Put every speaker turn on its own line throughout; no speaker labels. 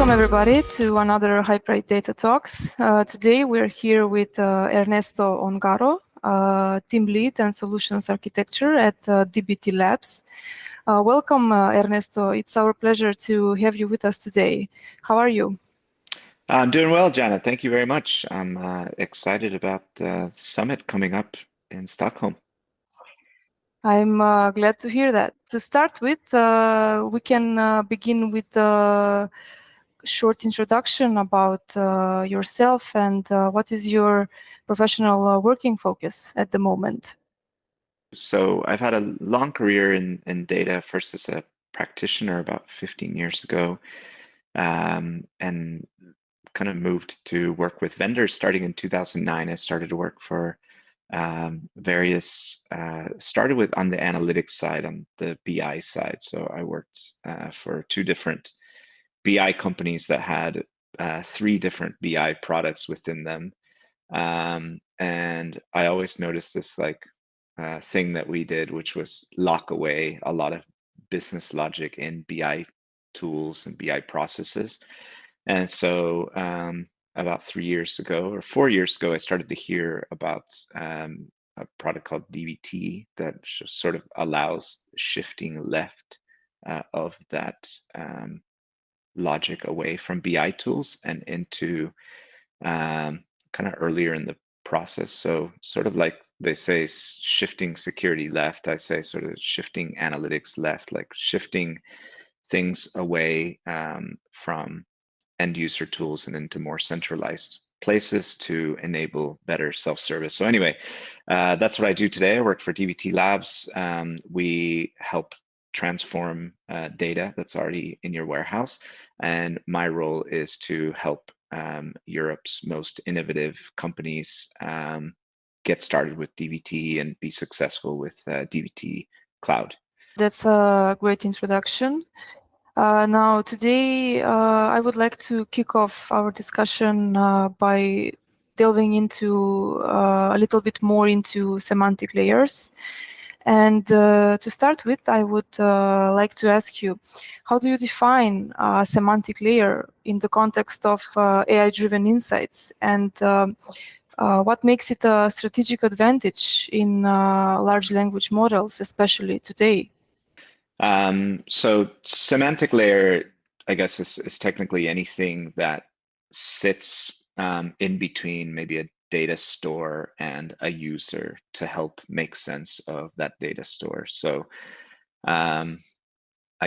Welcome everybody to another Hyperight Data Talks. Today we're here with Ernesto Ongaro, Team Lead and Solutions Architecture at DBT Labs. Welcome Ernesto, it's our pleasure to have you with us today. How are you?
I'm doing well, Janet. Thank you very much. I'm excited about the summit coming up in Stockholm.
I'm glad to hear that. To start with, we can begin with a short introduction about yourself and what is your professional working focus at the moment.
So I've had a long career in data, first as a practitioner about 15 years ago, and kind of moved to work with vendors starting in 2009. I started to work for started with on the analytics side, on the BI side. So I worked for two different BI companies that had three different BI products within them. And I always noticed this thing that we did, which was lock away a lot of business logic in BI tools and BI processes. And so about 3 years ago or 4 years ago, I started to hear about a product called DBT that sort of allows shifting left of that logic away from BI tools and into kind of earlier in the process. So sort of like they say, shifting security left, I say sort of shifting analytics left, like shifting things away from end user tools and into more centralized places to enable better self-service. So anyway, that's what I do today. I work for DBT Labs. We help transform data that's already in your warehouse. And my role is to help Europe's most innovative companies get started with DBT and be successful with DBT Cloud.
That's a great introduction. Now, today, I would like to kick off our discussion by delving into a little bit more into semantic layers. And to start with, I would like to ask you, how do you define a semantic layer in the context of AI-driven insights? And what makes it a strategic advantage in large language models, especially today?
So semantic layer, I guess, is technically anything that sits in between maybe a data store and a user to help make sense of that data store. So I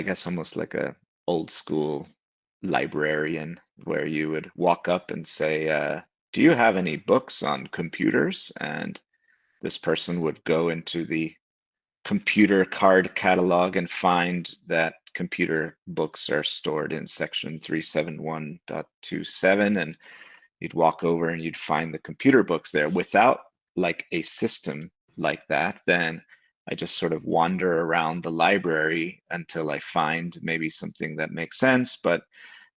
guess almost like a old school librarian where you would walk up and say, do you have any books on computers? And this person would go into the computer card catalog and find that computer books are stored in section 371.27, and you'd walk over and you'd find the computer books there. Without like a system like that, then I just sort of wander around the library until I find maybe something that makes sense. But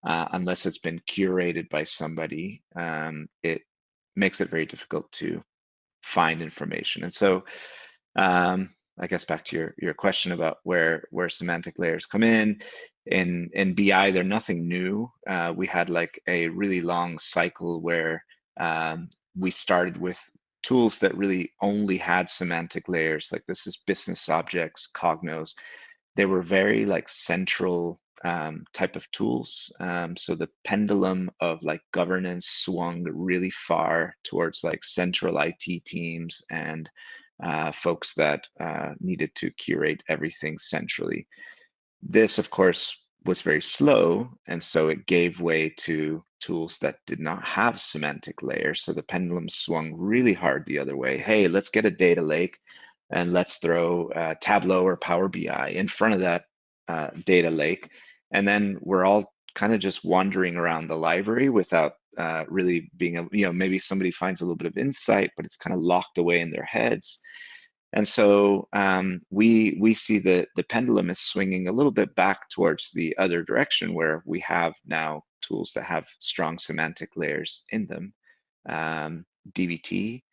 unless it's been curated by somebody, it makes it very difficult to find information. And so I guess back to your question about where semantic layers come in BI, they're nothing new. We had like a really long cycle where we started with tools that really only had semantic layers. Like this is business objects, Cognos. They were very like central type of tools. So the pendulum of like governance swung really far towards like central IT teams and folks that needed to curate everything centrally. This, of course, was very slow, and so it gave way to tools that did not have semantic layers. So the pendulum swung really hard the other way. Hey, let's get a data lake and let's throw Tableau or Power BI in front of that data lake. And then we're all kind of just wandering around the library without really being able, maybe somebody finds a little bit of insight, but it's kind of locked away in their heads. And so we see the pendulum is swinging a little bit back towards the other direction, where we have now tools that have strong semantic layers in them. DBT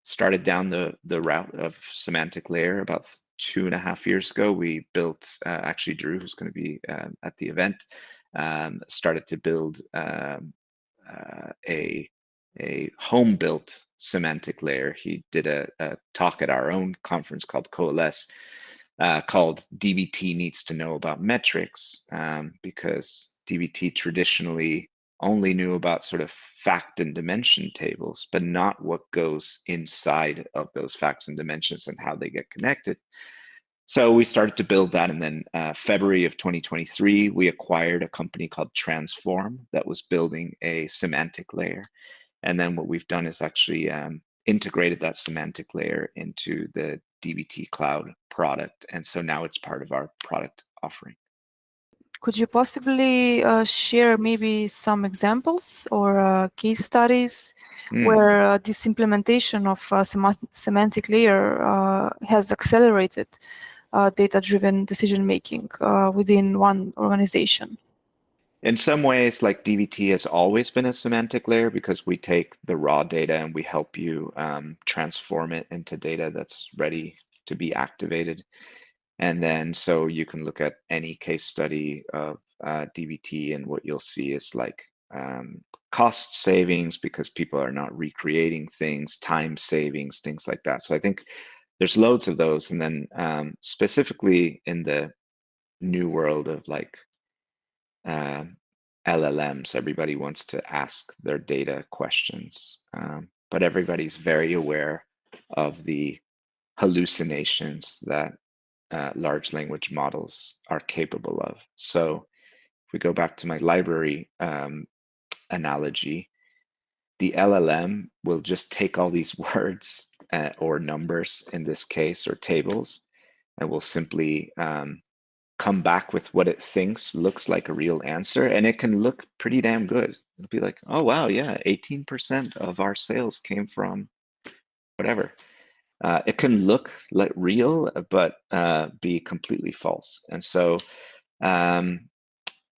started down the route of semantic layer about 2.5 years ago. We built, actually Drew, who's going to be at the event, started to build a home-built semantic layer. He did a talk at our own conference called Coalesce, called DBT Needs to Know About Metrics, because DBT traditionally only knew about sort of fact and dimension tables, but not what goes inside of those facts and dimensions and how they get connected. So we started to build that, and then February of 2023, we acquired a company called Transform that was building a semantic layer. And then what we've done is actually integrated that semantic layer into the DBT Cloud product. And so now it's part of our product offering.
Could you possibly share maybe some examples or case studies where this implementation of semantic layer has accelerated data-driven decision-making within one organization?
In some ways, like DBT has always been a semantic layer because we take the raw data and we help you transform it into data that's ready to be activated. And then so you can look at any case study of DBT, and what you'll see is like cost savings because people are not recreating things, time savings, things like that. So I think there's loads of those. And then specifically in the new world of like LLMs, everybody wants to ask their data questions, but everybody's very aware of the hallucinations that large language models are capable of. So if we go back to my library analogy, the LLM will just take all these words or numbers in this case, or tables, and will simply come back with what it thinks looks like a real answer, and it can look pretty damn good. It'll be like, oh wow, yeah, 18% of our sales came from whatever. It can look like real, but be completely false. And so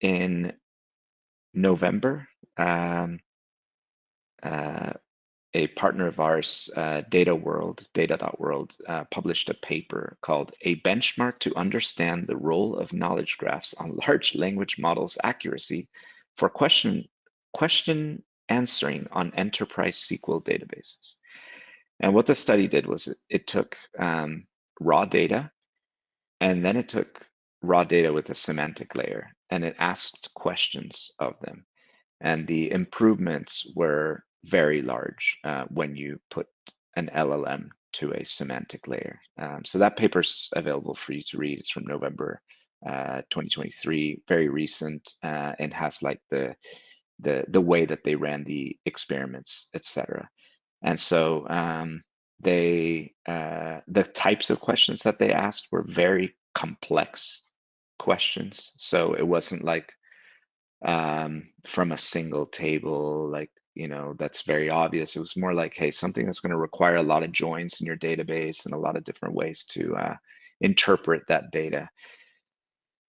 in November, a partner of ours, Data.World, published a paper called A Benchmark to Understand the Role of Knowledge Graphs on Large Language Models Accuracy for Question Answering on Enterprise SQL Databases. And what the study did was it took raw data, and then it took raw data with a semantic layer, and it asked questions of them. And the improvements were very large when you put an LLM to a semantic layer. So that paper's available for you to read. It's from November 2023, very recent, and has like the way that they ran the experiments, etc. And so the types of questions that they asked were very complex questions. So it wasn't like from a single table, like, you know, that's very obvious. It was more like, hey, something that's going to require a lot of joins in your database and a lot of different ways to interpret that data.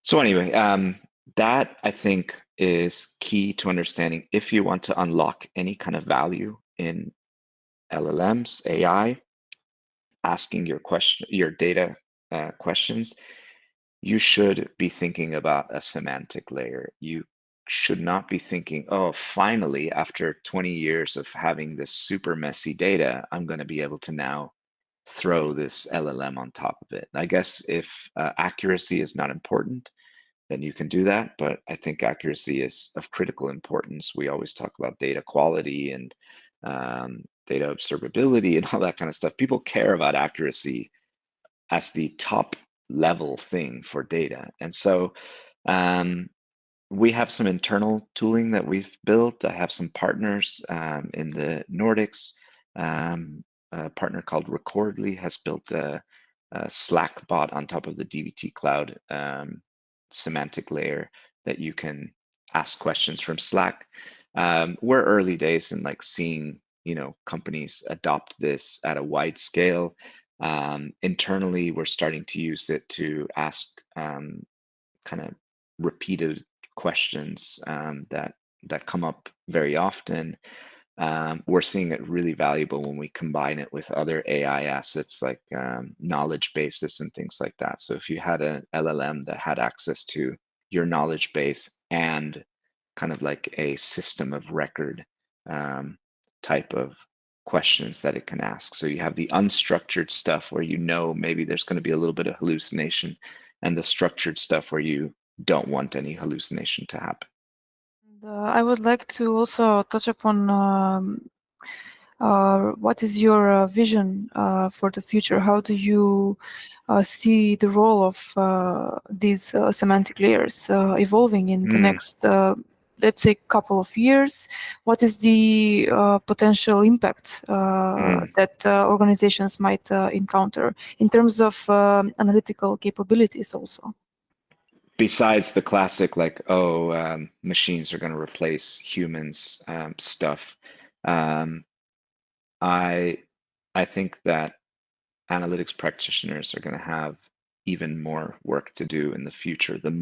So anyway, that I think is key to understanding if you want to unlock any kind of value in LLMs, AI, asking your data questions. You should be thinking about a semantic layer. You should not be thinking, oh, finally, after 20 years of having this super messy data, I'm going to be able to now throw this LLM on top of it. I guess if accuracy is not important, then you can do that. But I think accuracy is of critical importance. We always talk about data quality and data observability and all that kind of stuff. People care about accuracy as the top level thing for data. And so we have some internal tooling that we've built. I have some partners in the Nordics. A partner called Recordly has built a Slack bot on top of the DBT Cloud semantic layer that you can ask questions from Slack. We're early days in like seeing, you know, companies adopt this at a wide scale. Internally, we're starting to use it to ask kind of repeated questions that come up very often. We're seeing it really valuable when we combine it with other AI assets like knowledge bases and things like that. So if you had an LLM that had access to your knowledge base and kind of like a system of record type of questions that it can ask. So you have the unstructured stuff where maybe there's going to be a little bit of hallucination, and the structured stuff where you don't want any hallucination to happen.
I would like to also touch upon what is your vision for the future? How do you see the role of these semantic layers evolving in the next, let's say, couple of years? What is the potential impact that organizations might encounter in terms of analytical capabilities also?
Besides the classic, like, machines are going to replace humans stuff, I think that analytics practitioners are going to have even more work to do in the future. The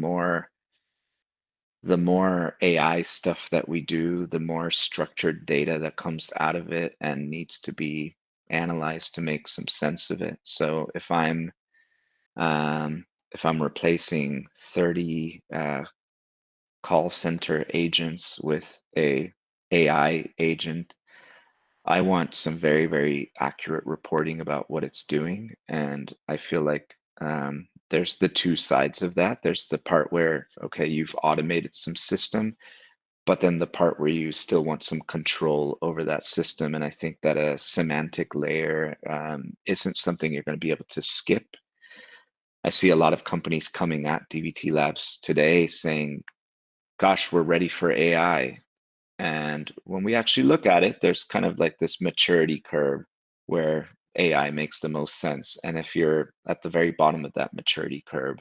more AI stuff that we do, the more structured data that comes out of it and needs to be analyzed to make some sense of it. So if I'm replacing 30 call center agents with a AI agent, I want some very, very accurate reporting about what it's doing. And I feel like there's the two sides of that. There's the part where, okay, you've automated some system, but then the part where you still want some control over that system. And I think that a semantic layer isn't something you're going to be able to skip. I see a lot of companies coming at DBT Labs today saying, gosh, we're ready for AI. And when we actually look at it, there's kind of like this maturity curve where AI makes the most sense. And if you're at the very bottom of that maturity curve,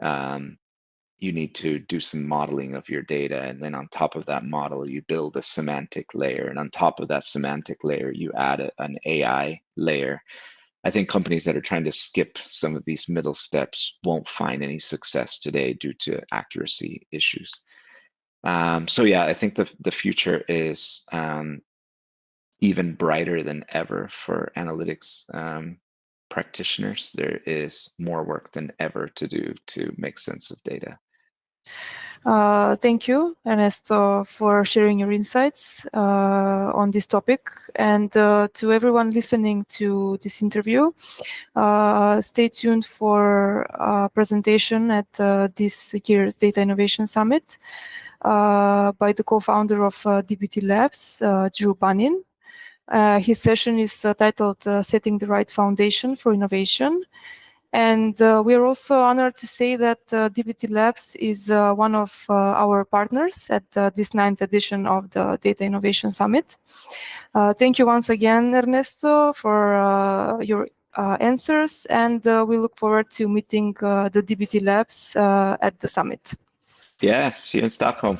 you need to do some modeling of your data. And then on top of that model, you build a semantic layer. And on top of that semantic layer, you add an AI layer. I think companies that are trying to skip some of these middle steps won't find any success today due to accuracy issues. So yeah, I think the future is even brighter than ever for analytics practitioners. There is more work than ever to do to make sense of data.
Thank you, Ernesto, for sharing your insights on this topic. And to everyone listening to this interview, stay tuned for a presentation at this year's Data Innovation Summit by the co-founder of DBT Labs, Drew Banin. His session is titled Setting the Right Foundation for Innovation. And we are also honored to say that DBT Labs is one of our partners at this 9th edition of the Data Innovation Summit. Thank you once again, Ernesto, for your answers, and we look forward to meeting the DBT Labs at the summit.
Yes, see you in Stockholm.